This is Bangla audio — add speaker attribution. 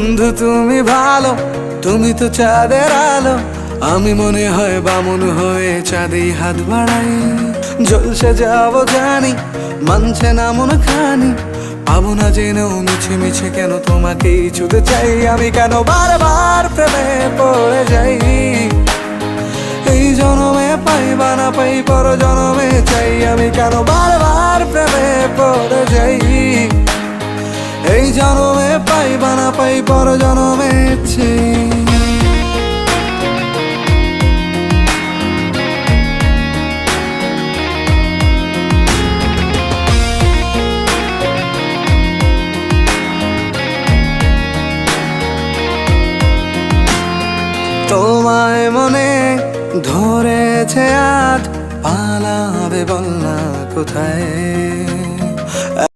Speaker 1: বন্ধু তুমি ভালো, তুমি তো চাঁদের আলো। আমি মনে হয় বামুন হয়ে চাঁদে হাত বাড়াই। ঝলসে যাব জানি, মানছে না মন খানি। পাবো না জেনেও মিছে মিছে কেন তোমাকেই ছুতে চাই। আমি কেন বারবার প্রেমে পড়ে যাই। এই জনমে পাই বা না পাই, পর জনমে চাই। আমি কেন বারবার প্রেমে পড়ে যাই। এই জনমে পাই বা না পাই, পর জনমে চাই। তোমায় মনে ধরেছে আজ, পালাবে বল না কোথায়।